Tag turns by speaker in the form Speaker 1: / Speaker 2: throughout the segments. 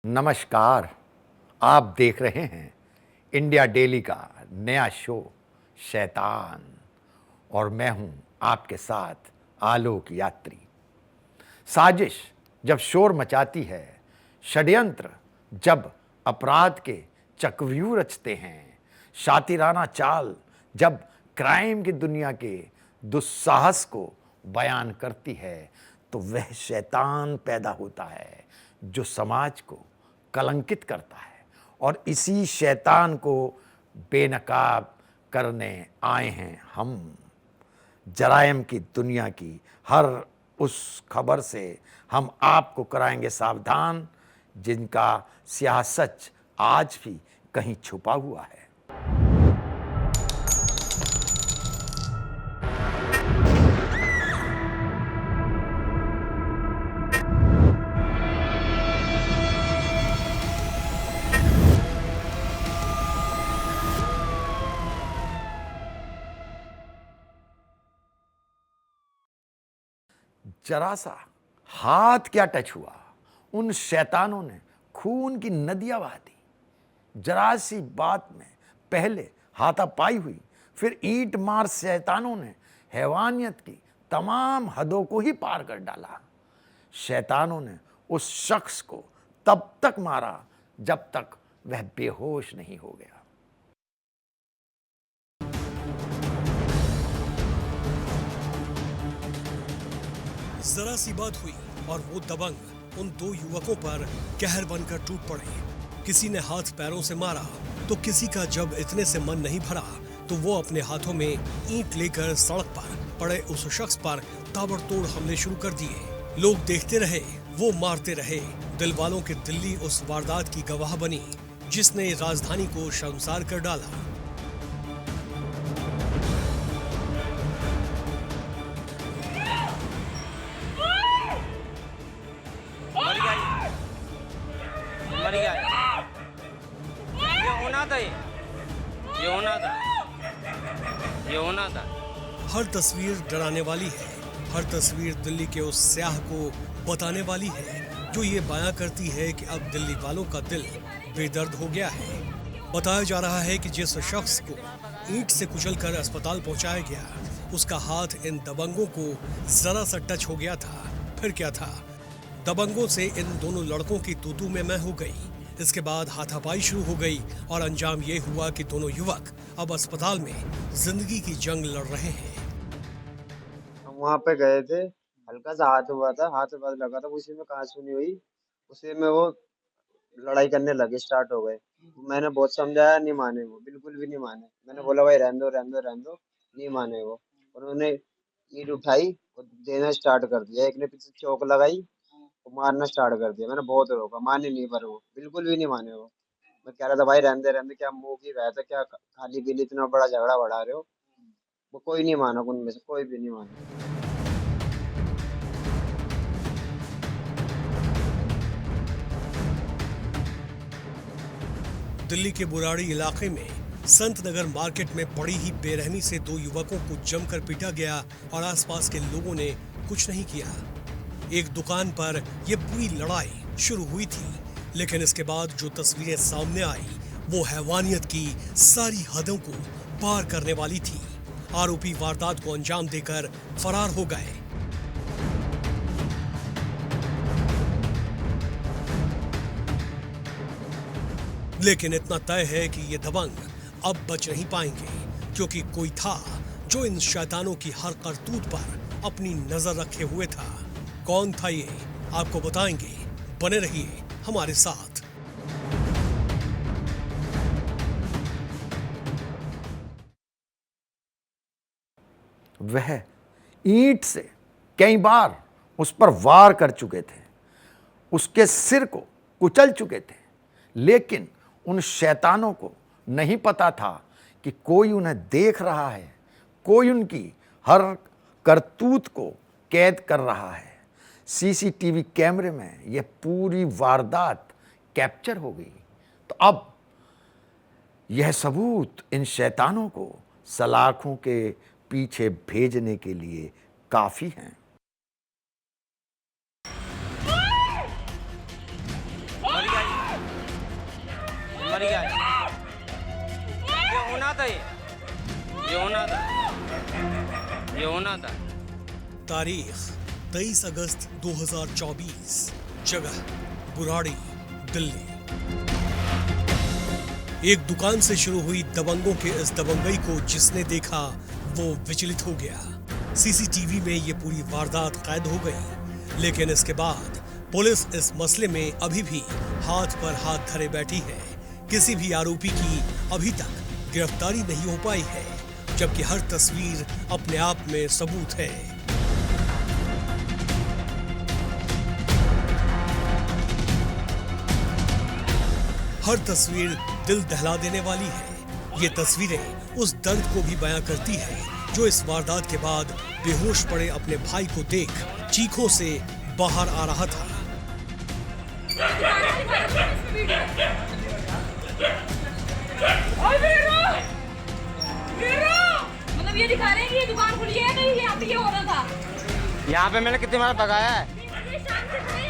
Speaker 1: नमस्कार। आप देख रहे हैं इंडिया डेली का नया शो शैतान और मैं हूं आपके साथ आलोक यात्री। साजिश जब शोर मचाती है, षड्यंत्र जब अपराध के चक्रव्यूह रचते हैं, शातिराना चाल जब क्राइम की दुनिया के दुस्साहस को बयान करती है, तो वह शैतान पैदा होता है जो समाज को कलंकित करता है। और इसी शैतान को बेनकाब करने आए हैं हम। जराइम की दुनिया की हर उस खबर से हम आपको कराएंगे सावधान, जिनका स्याह सच आज भी कहीं छुपा हुआ है। जरा सा हाथ क्या टच हुआ, उन शैतानों ने खून की नदियां बहा दी। जरा सी बात में पहले हाथापाई हुई, फिर ईंट मार शैतानों ने हैवानियत की तमाम हदों को ही पार कर डाला। शैतानों ने उस शख्स को तब तक मारा जब तक वह बेहोश नहीं हो गया।
Speaker 2: जरा सी बात हुई और वो दबंग उन दो युवकों पर कहर बनकर टूट पड़े। किसी ने हाथ पैरों से मारा तो किसी का जब इतने से मन नहीं भरा तो वो अपने हाथों में ईंट लेकर सड़क पर पड़े उस शख्स पर ताबड़तोड़ हमले शुरू कर दिए। लोग देखते रहे, वो मारते रहे। दिल वालों की दिल्ली उस वारदात की गवाह बनी जिसने राजधानी को शर्मसार कर डाला।
Speaker 3: मर गया ये होना था।
Speaker 2: हर तस्वीर डराने वाली है, हर तस्वीर दिल्ली के उस स्याह को बताने वाली है जो ये बयां करती है कि अब दिल्ली वालों का दिल बेदर्द हो गया है। बताया जा रहा है कि जिस शख्स को ईंट से कुचलकर अस्पताल पहुंचाया गया, उसका हाथ इन दबंगों को जरा सा टच हो गया था। फिर क्या था, दबंगों से इन दोनों लड़कों की तू में मैं हो गई। इसके बाद हाथापाई शुरू हो गई और अंजाम ये हुआ कि दोनों युवक अब अस्पताल में जिंदगी की जंग लड़ रहे हैं।
Speaker 4: हम वहाँ पे गए थे, हल्का सा हाथ हुआ था, हाथ में लगा था, उसी में कहाँ सुनी हुई, उसी में वो लड़ाई करने लगे, स्टार्ट हो गए। मैंने बहुत समझाया, नहीं माने वो, बिल्कुल भी नहीं माने। मैंने बोला भाई रहने दो रहने दो रहने दो, नहीं माने वो। उन्होंने ईंट उठाई और देना स्टार्ट कर दिया। एक ने पीछे चौक लगाई, वो मारना स्टार्ट कर दिया। मैंने बहुत रोका, माने नहीं, पर वो बिल्कुल भी नहीं माने वो। मैं कह रहा था भाई रहने दे, क्या मुंह की बात है, क्या खाली के लिए इतना बड़ा झगड़ा बढ़ा रहे हो। वो कोई नहीं माना, उनमें से कोई भी नहीं माना।
Speaker 2: दिल्ली के बुराड़ी इलाके में संत नगर मार्केट में बड़ी ही बेरहमी से दो युवकों को जमकर पीटा गया और आसपास के लोगों ने कुछ नहीं किया। एक दुकान पर यह पूरी लड़ाई शुरू हुई थी, लेकिन इसके बाद जो तस्वीरें सामने आई वो हैवानियत की सारी हदों को पार करने वाली थी। आरोपी वारदात को अंजाम देकर फरार हो गए। लेकिन इतना तय है कि ये दबंग अब बच नहीं पाएंगे, क्योंकि कोई था जो इन शैतानों की हर करतूत पर अपनी नजर रखे हुए था। कौन था ये, आपको बताएंगे। बने रहिए हमारे साथ।
Speaker 1: वह ईंट से कई बार उस पर वार कर चुके थे, उसके सिर को कुचल चुके थे, लेकिन उन शैतानों को नहीं पता था कि कोई उन्हें देख रहा है, कोई उनकी हर करतूत को कैद कर रहा है। सीसीटीवी कैमरे में यह पूरी वारदात कैप्चर हो गई। तो अब यह सबूत इन शैतानों को सलाखों के पीछे भेजने के लिए काफी हैं।
Speaker 3: मर गया ये होना था।
Speaker 2: तारीख 23 अगस्त 2024, जगह बुराड़ी, दिल्ली। एक दुकान से शुरू हुई दबंगों के इस दबंगई को जिसने देखा वो विचलित हो गया। सीसीटीवी में ये पूरी वारदात कैद हो गई, लेकिन इसके बाद पुलिस इस मसले में अभी भी हाथ पर हाथ धरे बैठी है। किसी भी आरोपी की अभी तक गिरफ्तारी नहीं हो पाई है, जबकि हर तस्वीर अपने आप में सबूत है। हर तस्वीर दिल दहला देने वाली है। ये तस्वीरें उस दर्द को भी बयां करती है जो इस वारदात के बाद बेहोश पड़े अपने भाई को देख चीखों से बाहर आ रहा था।
Speaker 5: मतलब ये दिखा रहे हैं कि ये दुकान खुली है, नहीं यहाँ पे ये हो रहा था।
Speaker 3: यहाँ पे मैंने कितनी बार भगाया है।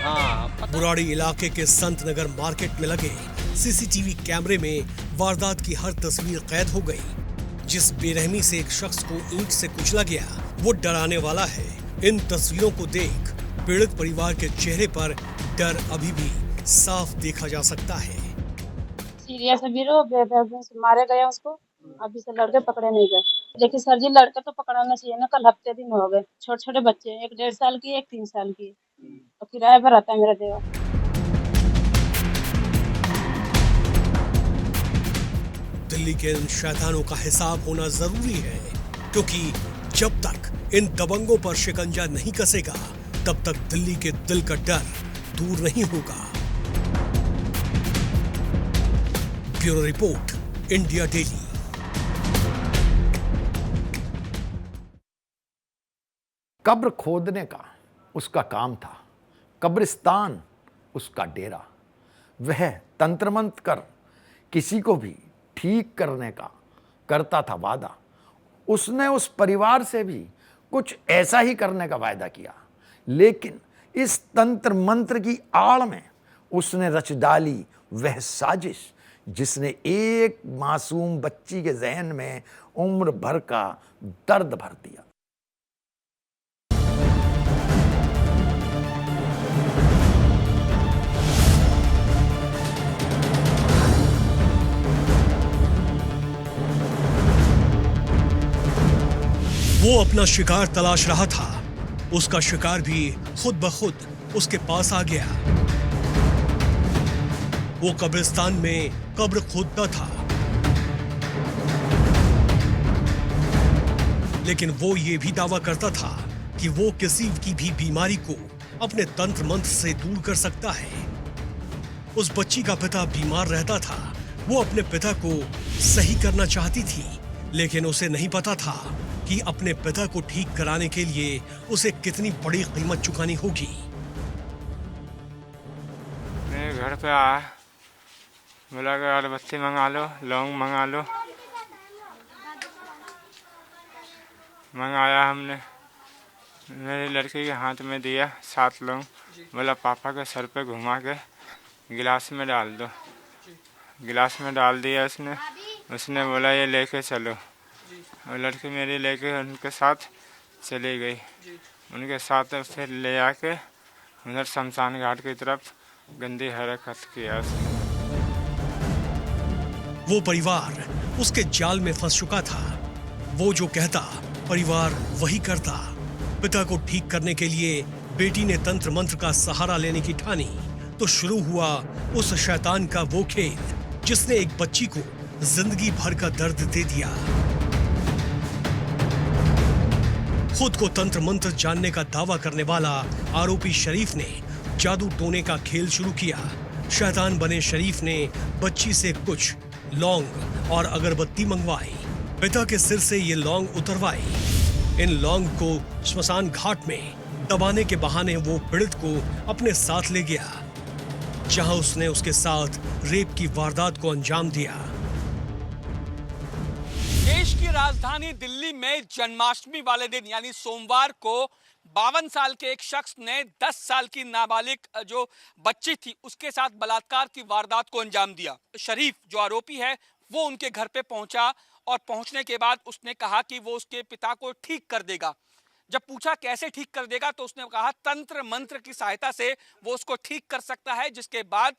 Speaker 3: हाँ,
Speaker 2: बुराड़ी इलाके के संत नगर मार्केट में लगे सीसीटीवी कैमरे में वारदात की हर तस्वीर कैद हो गई। जिस बेरहमी से एक शख्स को ईंट से कुचला गया वो डराने वाला है। इन तस्वीरों को देख पीड़ित परिवार के चेहरे पर डर अभी भी साफ देखा जा सकता है।
Speaker 6: सीरियस है वीरो, बेदर्दी से मारे गए उसको, अभी से लड़के पकड़े नहीं गए। लेकिन सर जी लड़के तो पकड़ाना चाहिए ना, कल हफ्ते दिन हो गए। छोटे छोटे बच्चे, एक 1.5 साल की, एक 3 साल की, तो किराए पर रहता है मेरा देवर।
Speaker 2: दिल्ली के इन शैतानों का हिसाब होना जरूरी है, क्योंकि जब तक इन दबंगों पर शिकंजा नहीं कसेगा तब तक दिल्ली के दिल का डर दूर नहीं होगा। Bureau report, India daily.
Speaker 1: कब्र खोदने का उसका काम था, कब्रिस्तान उसका डेरा। वह तंत्र मंत्र कर किसी को भी ठीक करने का करता था वादा। उसने उस परिवार से भी कुछ ऐसा ही करने का वायदा किया, लेकिन इस तंत्र मंत्र की आड़ में उसने रच डाली वह साजिश जिसने एक मासूम बच्ची के जहन में उम्र भर का दर्द भर दिया।
Speaker 2: वो अपना शिकार तलाश रहा था, उसका शिकार भी खुद ब खुद उसके पास आ गया। वो कब्रिस्तान में कब्र खोदता था, लेकिन वो ये भी दावा करता था कि वो किसी की भी बीमारी को अपने तंत्र मंत्र से दूर कर सकता है। उस बच्ची का पिता बीमार रहता था, वो अपने पिता को सही करना चाहती थी, लेकिन उसे नहीं पता था कि अपने पिता को ठीक कराने के लिए उसे कितनी बड़ी कीमत चुकानी होगी।
Speaker 7: मेरे घर पे आया, बोला कि अगरबत्ती मंगा लो, लौंग मंगा लो। मंगाया हमने, मेरी लड़की के हाथ में दिया 7 लौंग। बोला पापा के सर पे घुमा के गिलास में डाल दो। गिलास में डाल दिया उसने बोला ये लेके चलो। और लड़की मेरी लेके उनके साथ चली गई। उनके साथ फिर ले आके उधर शमशान घाट की तरफ गंदी हरकत किया।
Speaker 2: वो परिवार उसके जाल में फंस चुका था। वो जो कहता परिवार वही करता। पिता को ठीक करने के लिए बेटी ने तंत्र मंत्र का सहारा लेने की ठानी तो शुरू हुआ उस शैतान का वो खेल जिसने एक बच्ची को जिंदगी भर का दर्द दे दिया। खुद को तंत्र मंत्र जानने का दावा करने वाला आरोपी शरीफ ने जादू टोने का खेल शुरू किया। शैतान बने शरीफ ने बच्ची से कुछ लौंग और अगरबत्ती मंगवाई। पिता के सिर से ये लौंग उतरवाई। इन लौंग को श्मशान घाट में दबाने के बहाने वो पीड़ित को अपने साथ ले गया, जहां उसने उसके साथ रेप की वारदात को अंजाम दिया।
Speaker 8: देश की राजधानी दिल्ली में जन्माष्टमी वाले दिन यानी सोमवार को 52 साल के एक शख्स ने 10 साल की नाबालिग जो बच्ची थी उसके साथ बलात्कार की वारदात को अंजाम दिया। शरीफ जो आरोपी है वो उनके घर पे पहुंचा और पहुंचने के बाद उसने कहा कि वो उसके पिता को ठीक कर देगा। जब पूछा कैसे ठीक कर देगा तो उसने कहा तंत्र मंत्र की सहायता से वो उसको ठीक कर सकता है। जिसके बाद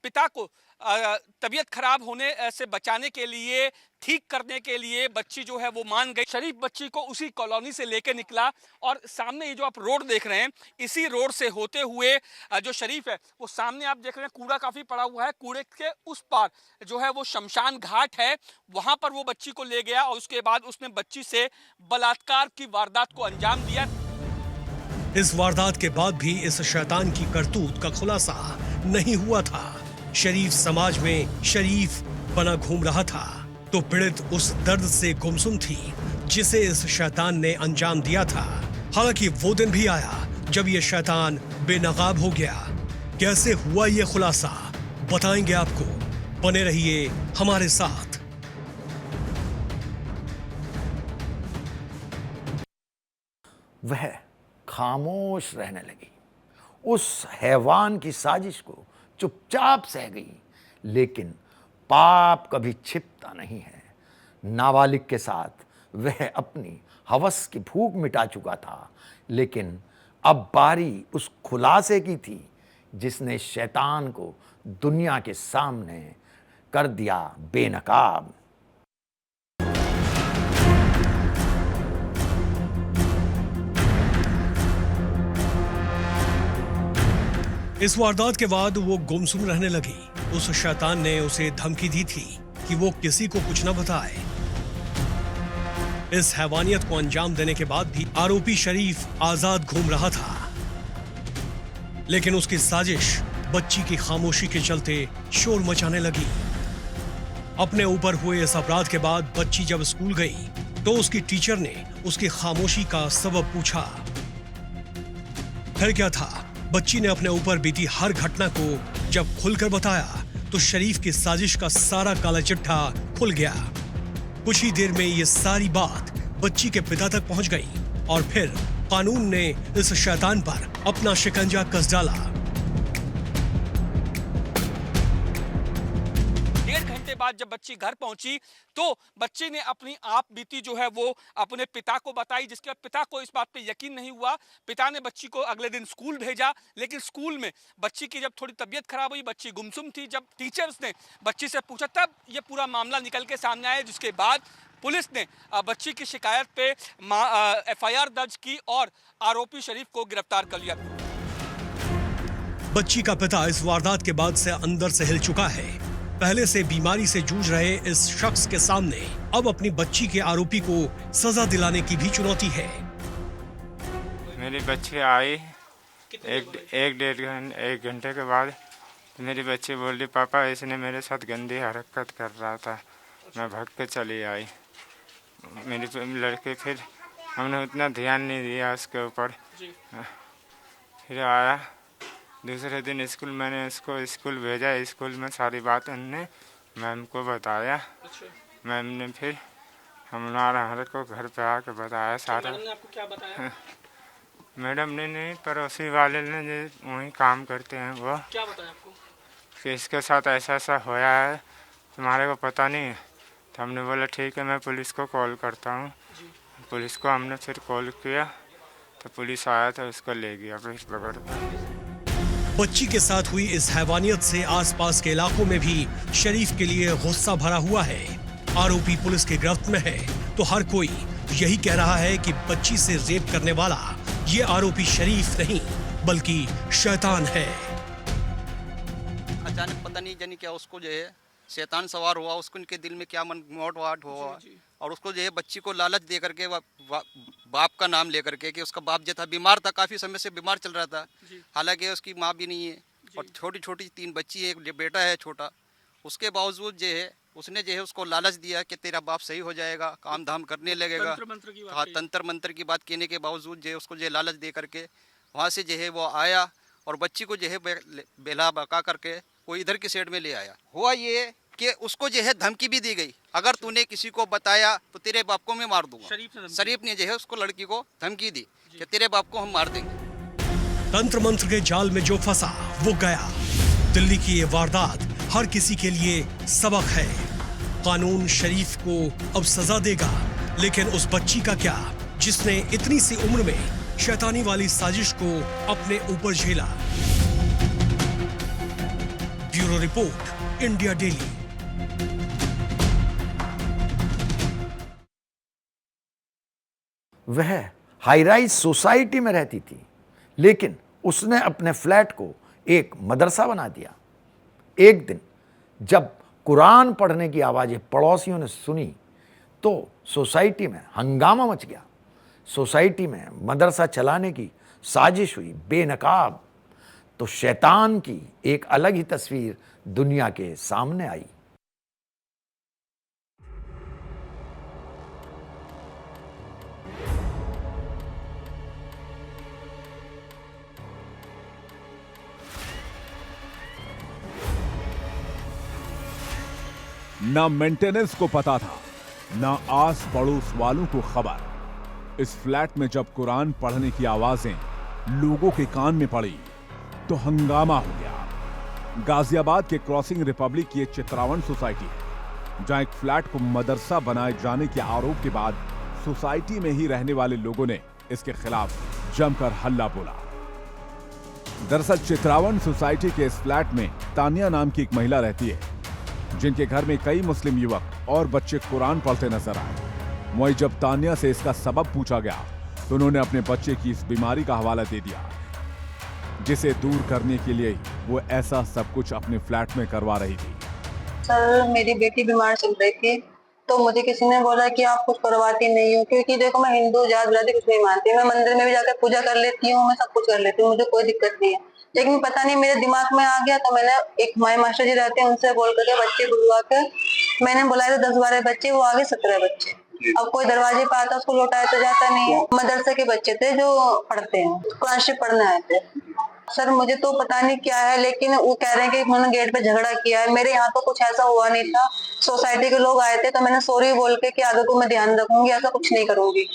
Speaker 8: पिता को तबीयत खराब होने से बचाने के लिए, ठीक करने के लिए बच्ची जो है वो मान गई। शरीफ बच्ची को उसी कॉलोनी से लेके निकला और सामने ये जो आप रोड देख रहे हैं, इसी रोड से होते हुए जो शरीफ है वो सामने आप देख रहे हैं, कूड़ा काफी पड़ा हुआ है, कूड़े के उस पार जो है वो शमशान घाट है, वहां पर वो बच्ची को ले गया और उसके बाद उसने बच्ची से बलात्कार की वारदात को अंजाम दिया।
Speaker 2: इस वारदात के बाद भी इस शैतान की करतूत का खुलासा नहीं हुआ था। शरीफ समाज में शरीफ बना घूम रहा था तो पीड़ित उस दर्द से गुमसुम थी जिसे इस शैतान ने अंजाम दिया था। हालांकि वो दिन भी आया जब ये शैतान बेनकाब हो गया। कैसे हुआ ये खुलासा बताएंगे आपको, बने रहिए हमारे साथ।
Speaker 1: वह खामोश रहने लगी, उस हैवान की साजिश को चुपचाप सह गई। लेकिन पाप कभी छिपता नहीं है। नाबालिग के साथ वह अपनी हवस की भूख मिटा चुका था, लेकिन अब बारी उस खुलासे की थी जिसने शैतान को दुनिया के सामने कर दिया बेनकाब।
Speaker 2: इस वारदात के बाद वो गुमसुम रहने लगी। उस शैतान ने उसे धमकी दी थी कि वो किसी को कुछ न बताए। इस हैवानियत को अंजाम देने के बाद भी आरोपी शरीफ आजाद घूम रहा था, लेकिन उसकी साजिश बच्ची की खामोशी के चलते शोर मचाने लगी। अपने ऊपर हुए इस अपराध के बाद बच्ची जब स्कूल गई तो उसकी टीचर ने उसकी खामोशी का सबब पूछा। फिर क्या था, बच्ची ने अपने ऊपर बीती हर घटना को जब खुलकर बताया तो शरीफ की साजिश का सारा काला चिट्ठा खुल गया। कुछ ही देर में ये सारी बात बच्ची के पिता तक पहुंच गई और फिर कानून ने इस शैतान पर अपना शिकंजा कस डाला।
Speaker 8: 1.5 घंटे बाद जब बच्ची घर पहुंची तो बच्ची ने अपनी आप बीती जो है वो अपने पिता को बताई, जिसके बाद पिता को इस बात पे यकीन नहीं हुआ। पिता ने बच्ची को अगले दिन स्कूल भेजा, लेकिन स्कूल में बच्ची की जब थोड़ी तबीयत खराब हुई, बच्ची गुमसुम थी, जब टीचर्स ने बच्ची से पूछा तब ये पूरा मामला निकल के सामने आया। जिसके बाद पुलिस ने बच्ची की शिकायत पे FIR दर्ज की और आरोपी शरीफ को गिरफ्तार कर लिया।
Speaker 2: बच्ची का पिता इस वारदात के बाद से अंदर से हिल चुका है। पहले से बीमारी से जूझ रहे इस शख्स के सामने अब अपनी बच्ची के आरोपी को सजा दिलाने की भी चुनौती है।
Speaker 7: मेरी बच्ची आई एक घंटे के बाद मेरी बच्ची बोल रही पापा इसने मेरे साथ गंदी हरकत कर रहा था, मैं भाग के चली आई। मेरी लड़की फिर हमने उतना ध्यान नहीं दिया उसके ऊपर। फिर आया दूसरे दिन स्कूल, मैंने उसको स्कूल भेजा। स्कूल में सारी बात उनने मैम को बताया। मैम ने फिर हमारे को घर पे आके बताया सारा।
Speaker 8: मैडम ने आपको क्या बताया?
Speaker 7: मैडम ने नहीं, पड़ोसी वाले ने जो वहीं काम करते हैं वो।
Speaker 8: क्या बताया आपको?
Speaker 7: कि इसके साथ ऐसा ऐसा होया है, तुम्हारे को पता नहीं है। तो हमने बोला ठीक है मैं पुलिस को कॉल करता हूँ। पुलिस को हमने फिर कॉल किया तो पुलिस आया था, उसको ले गया फिर पकड़ के।
Speaker 2: बच्ची के साथ हुई इस हैवानियत से आसपास के इलाकों में भी शरीफ के लिए गुस्सा भरा हुआ है। आरोपी पुलिस की गिरफ्त में है तो हर कोई यही कह रहा है कि बच्ची से रेप करने वाला ये आरोपी शरीफ नहीं बल्कि शैतान है।
Speaker 3: अचानक पता नहीं जानी क्या उसको जो है शैतान सवार हुआ, उसको उनके दिल में क्या मन मोट वाट हुआ और उसको जो है बच्ची को लालच दे करके बाप का नाम लेकर के कि उसका बाप जो था बीमार था, काफ़ी समय से बीमार चल रहा था। हालांकि उसकी माँ भी नहीं है और छोटी छोटी 3 बच्ची है, एक बेटा है छोटा। उसके बावजूद जो है उसने जो है उसको लालच दिया कि तेरा बाप सही हो जाएगा, काम धाम करने लगेगा। हाँ, तंत्र मंत्र की बात कहने के बावजूद जो है उसको जो लालच दे करके वहाँ से जो है वो आया और बच्ची को जो है बेला बका करके कोई इधर की साइड में ले आया। हुआ ये कि उसको जो है धमकी भी दी गई, अगर तूने किसी को बताया तो तेरे बाप को मैं मार दूंगा। शरीफ ने जो है उसको लड़की को धमकी दी कि तेरे बाप को हम मार देंगे।
Speaker 2: तंत्र मंत्र के जाल में जो फंसा वो गया। दिल्ली की ये वारदात हर किसी के लिए सबक है। कानून शरीफ को अब सजा देगा, लेकिन उस बच्ची का क्या जिसने इतनी सी उम्र में शैतानी वाली साजिश को अपने ऊपर झेला। Bureau report, India daily.
Speaker 1: वह हाई राइज सोसाइटी में रहती थी, लेकिन उसने अपने फ्लैट को एक मदरसा बना दिया। एक दिन जब कुरान पढ़ने की आवाज़ें पड़ोसियों ने सुनी तो सोसाइटी में हंगामा मच गया। सोसाइटी में मदरसा चलाने की साजिश हुई बेनकाब, तो शैतान की एक अलग ही तस्वीर दुनिया के सामने आई।
Speaker 9: ना मेंटेनेंस को पता था, ना आस पड़ोस वालों को खबर। इस फ्लैट में जब कुरान पढ़ने की आवाजें लोगों के कान में पड़ी तो हंगामा हो गया। गाजियाबाद के क्रॉसिंग रिपब्लिक की एक चित्रावन सोसाइटी है, जहां एक फ्लैट को मदरसा बनाए जाने के आरोप के बाद सोसाइटी में ही रहने वाले लोगों ने इसके खिलाफ जमकर हल्ला बोला। दरअसल चित्रावन सोसाइटी के इस फ्लैट में तानिया नाम की एक महिला रहती है, जिनके घर में कई मुस्लिम युवक और बच्चे कुरान पढ़ते नजर आए। वहीं जब तानिया से इसका सबब पूछा गया तो उन्होंने अपने बच्चे की इस बीमारी का हवाला दे दिया, जिसे दूर करने के लिए वो ऐसा सब कुछ अपने फ्लैट में करवा रही थी।
Speaker 10: सर, मेरी बेटी बीमार चल रही थी, तो मुझे किसी ने बोला कि आप कुछ करवाती नहीं हो, क्योंकि देखो मैं हिंदू जात बिरादरी कुछ नहीं मानती। मैं मंदिर में भी जाकर पूजा कर लेती हूँ, मैं सब कुछ कर लेती हूँ, मुझे कोई दिक्कत नहीं है। लेकिन पता नहीं मेरे दिमाग में आ गया, तो मैंने एक हमारे मास्टर जी रहते हैं, उनसे बोल करके बच्चे बुलवा कर मैंने बुलाए थे 10-12 बच्चे, वो आगे 17 बच्चे। अब कोई दरवाजे पे आता उसको लौटाया तो जाता नहीं है। मदरसे के बच्चे थे जो पढ़ते हैं, कुरान शरीफ पढ़ने आए थे। सर मुझे तो पता नहीं क्या है, लेकिन वो कह रहे हैं कि उन्होंने गेट पे झगड़ा किया है। मेरे यहाँ तो कुछ ऐसा हुआ नहीं था। सोसाइटी के लोग आए थे तो मैंने सॉरी बोल के कि आगे को मैं ध्यान रखूंगी, ऐसा कुछ नहीं करूंगी।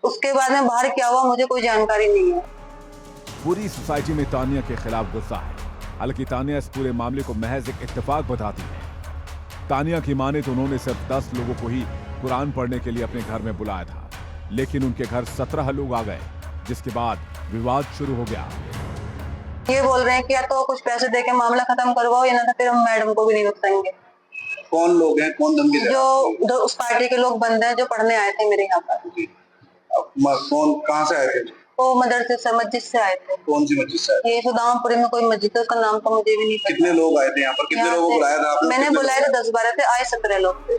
Speaker 10: उसके बाद में बाहर क्या हुआ मुझे कोई जानकारी नहीं है।
Speaker 9: पूरी सोसाइटी में तानिया के खिलाफ गुस्सा है। हालांकि तानिया इस पूरे मामले को महज एक इत्तेफाक बताती है। तानिया की माने तो उन्होंने सिर्फ 10 लोगों को ही कुरान पढ़ने के लिए अपने घर में बुलाया था, लेकिन उनके घर 17 लोग आ गए, जिसके बाद विवाद शुरू हो गया।
Speaker 10: ये बोल रहे हैं कि या तो कुछ पैसे देके मामला खत्म करवाओ, या ना तो फिर हम मैडम को भी नहीं रखेंगे।
Speaker 11: कौन लोग हैं, कौन धमकी दे रहे हैं?
Speaker 10: जो उस पार्टी के लोग बंद हैं जो पढ़ने आए थे मेरे यहाँ पर।
Speaker 11: कौन, कहाँ से आए थे?
Speaker 10: वो मदरसे से, मस्जिद से आए थे।
Speaker 11: कौन सी मस्जिद से आए थे?
Speaker 10: ये सुदामपुरी में कोई मस्जिद है, उसका नाम तो मुझे भी नहीं पता।
Speaker 11: कितने लोग आए थे यहाँ पर? कितने लोगों को बुलाया था आपने?
Speaker 10: मैंने बुलाया था 10-12 थे, आए 17 लोग थे।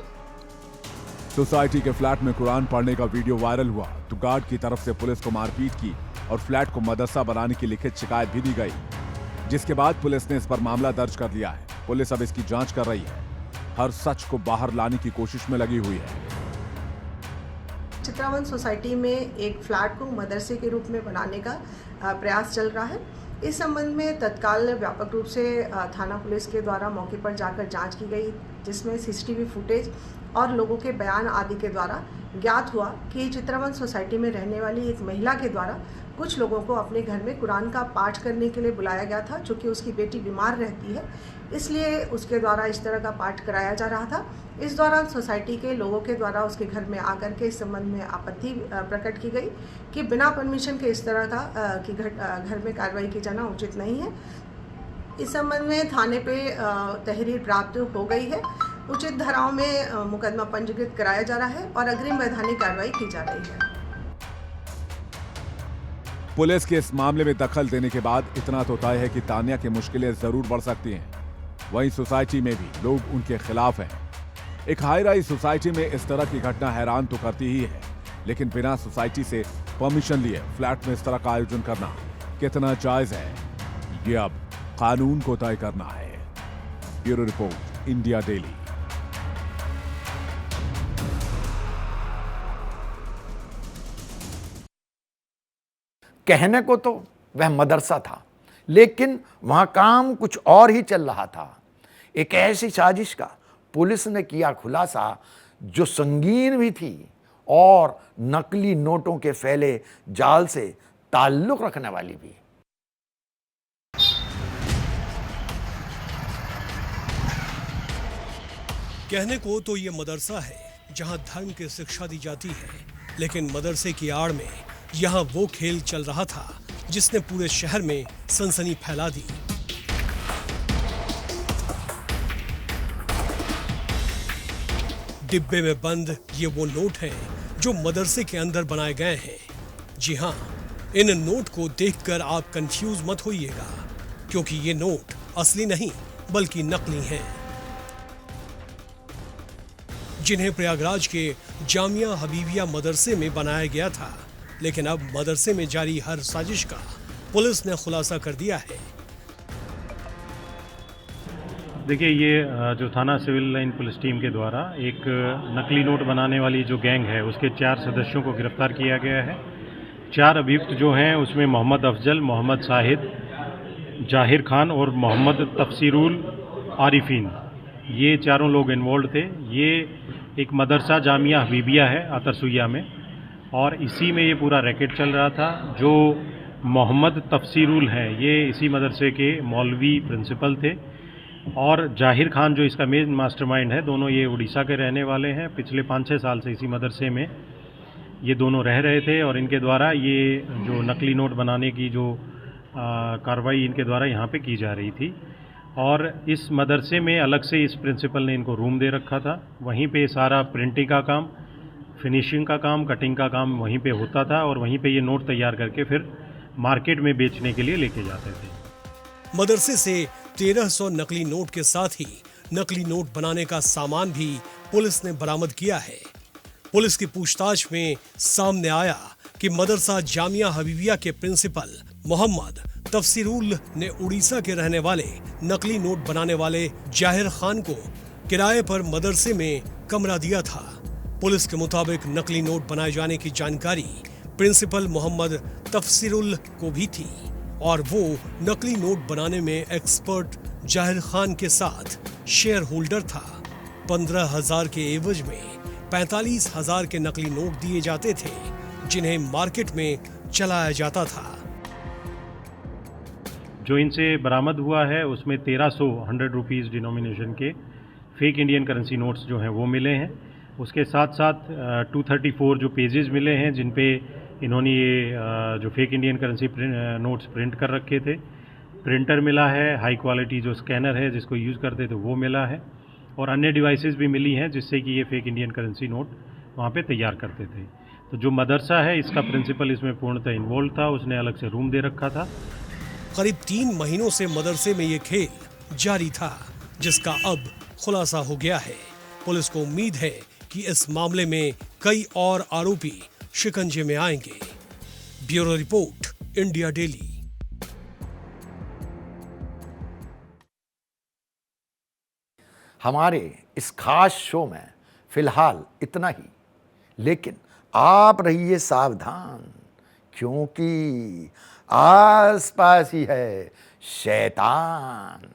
Speaker 9: सोसाइटी के फ्लैट में कुरान पढ़ने का वीडियो वायरल हुआ तो गार्ड की तरफ से पुलिस को मारपीट की और फ्लैट को मदरसा बनाने की लिखित शिकायत भी दी गई, जिसके बाद पुलिस ने इस पर मामला दर्ज कर लिया है। पुलिस अब इसकी जांच कर रही है, हर सच को बाहर लाने की कोशिश में लगी हुई है।
Speaker 12: चित्रावन सोसाइटी में एक फ्लैट को मदरसे के रूप में बनाने का प्रयास चल रहा है। इस संबंध में तत्काल व्यापक रूप से थाना पुलिस के द्वारा मौके पर जाकर जांच की गई, जिसमें सीसीटीवी फुटेज और लोगों के बयान आदि के द्वारा ज्ञात हुआ कि चित्रावन सोसाइटी में रहने वाली एक महिला के द्वारा कुछ लोगों को अपने घर में कुरान का पाठ करने के लिए बुलाया गया था। चूँकि उसकी बेटी बीमार रहती है, इसलिए उसके द्वारा इस तरह का पाठ कराया जा रहा था। इस दौरान सोसाइटी के लोगों के द्वारा उसके घर में आकर के इस संबंध में आपत्ति प्रकट की गई कि बिना परमिशन के इस तरह का कि घर में कार्रवाई की जाना उचित नहीं है। इस संबंध में थाने पे तहरीर प्राप्त हो गई है। उचित धाराओं में मुकदमा पंजीकृत कराया जा रहा है और अग्रिम वैधानिक कार्रवाई की जा रही है।
Speaker 9: पुलिस के इस मामले में दखल देने के बाद इतना तो तय है कि तानिया की मुश्किलें जरूर बढ़ सकती हैं। वहीं सोसाइटी में भी लोग उनके खिलाफ हैं। एक हाई राइज सोसाइटी में इस तरह की घटना हैरान तो करती ही है, लेकिन बिना सोसाइटी से परमिशन लिए फ्लैट में इस तरह का आयोजन करना कितना जायज है, ये अब कानून को तय करना है। Bureau report, India daily.
Speaker 1: कहने को तो वह मदरसा था, लेकिन वहां काम कुछ और ही चल रहा था। एक ऐसी साजिश का पुलिस ने किया खुलासा जो संगीन भी थी और नकली नोटों के फैले जाल से ताल्लुक रखने वाली भी।
Speaker 2: कहने को तो ये मदरसा है जहां धर्म की शिक्षा दी जाती है, लेकिन मदरसे की आड़ में यहाँ वो खेल चल रहा था जिसने पूरे शहर में सनसनी फैला दी। डिब्बे में बंद ये वो नोट हैं जो मदरसे के अंदर बनाए गए हैं। जी हाँ, इन नोट को देखकर आप कंफ्यूज मत होइएगा, क्योंकि ये नोट असली नहीं बल्कि नकली हैं, जिन्हें प्रयागराज के जामिया हबीबिया मदरसे में बनाया गया था। लेकिन अब मदरसे में जारी हर साजिश का पुलिस ने खुलासा कर दिया है।
Speaker 13: देखिए, ये जो थाना सिविल लाइन पुलिस टीम के द्वारा एक नकली नोट बनाने वाली जो गैंग है उसके 4 सदस्यों को गिरफ्तार किया गया है। 4 अभियुक्त जो हैं उसमें मोहम्मद अफजल, मोहम्मद शाहिद, जाहिर खान और मोहम्मद तफसीरुल आरिफीन, ये चारों लोग इन्वॉल्व थे। ये एक मदरसा जामिया हबीबिया है आतरसुइया में, और इसी में ये पूरा रैकेट चल रहा था। जो मोहम्मद तफसीरुल हैं ये इसी मदरसे के मौलवी प्रिंसिपल थे, और जाहिर खान जो इसका मेन मास्टरमाइंड है, दोनों ये उड़ीसा के रहने वाले हैं। पिछले 5-6 साल से इसी मदरसे में ये दोनों रह रहे थे, और इनके द्वारा ये जो नकली नोट बनाने की जो कार्रवाई इनके द्वारा यहाँ पे की जा रही थी। और इस मदरसे में अलग से इस प्रिंसिपल ने इनको रूम दे रखा था। वहीं पे सारा प्रिंटिंग का काम, फिनिशिंग का काम, कटिंग का काम वहीं पे होता था, और वहीं पे ये नोट तैयार करके फिर मार्केट में बेचने के लिए लेके जाते थे।
Speaker 2: मदरसे से 1300 नकली नोट के साथ ही नकली नोट बनाने का सामान भी पुलिस ने बरामद किया है। पुलिस की पूछताछ में सामने आया कि मदरसा जामिया हबीबिया के प्रिंसिपल मोहम्मद तफसीरुल ने उड़ीसा के रहने वाले नकली नोट बनाने वाले जाहिर खान को किराए पर मदरसे में कमरा दिया था। पुलिस के मुताबिक नकली नोट बनाए जाने की जानकारी प्रिंसिपल मोहम्मद तफसीरुल को भी थी, और वो नकली नोट बनाने में एक्सपर्ट जाहिर खान के साथ शेयर होल्डर था। 15,000 के एवज में 45,000 के नकली नोट दिए जाते थे, जिन्हें मार्केट में चलाया जाता था।
Speaker 13: जो इनसे बरामद हुआ है उसमें 1,300 रुपीज़ डिनोमिनेशन के फेक इंडियन करेंसी नोट्स जो हैं वो मिले हैं। उसके साथ साथ 234 जो पेजेस मिले हैं जिन पे इन्होंने ये जो fake Indian currency notes print कर रखे थे। प्रिंटर मिला है, हाई क्वालिटी जो स्कैनर है जिसको यूज़ करते थे वो मिला है, और अन्य डिवाइसेस भी मिली हैं जिससे कि ये फेक इंडियन करेंसी नोट वहाँ पे तैयार करते थे। तो जो मदरसा है इसका प्रिंसिपल इसमें पूर्णतः इन्वॉल्व था, उसने अलग से रूम दे रखा था।
Speaker 2: करीब 3 महीनों से मदरसे में ये खेल जारी था, जिसका अब खुलासा हो गया है। पुलिस को उम्मीद है कि इस मामले में कई और आरोपी शिकंजे में आएंगे। Bureau report, India daily.
Speaker 1: हमारे इस खास शो में फिलहाल इतना ही, लेकिन आप रहिए सावधान, क्योंकि आस पास ही है शैतान।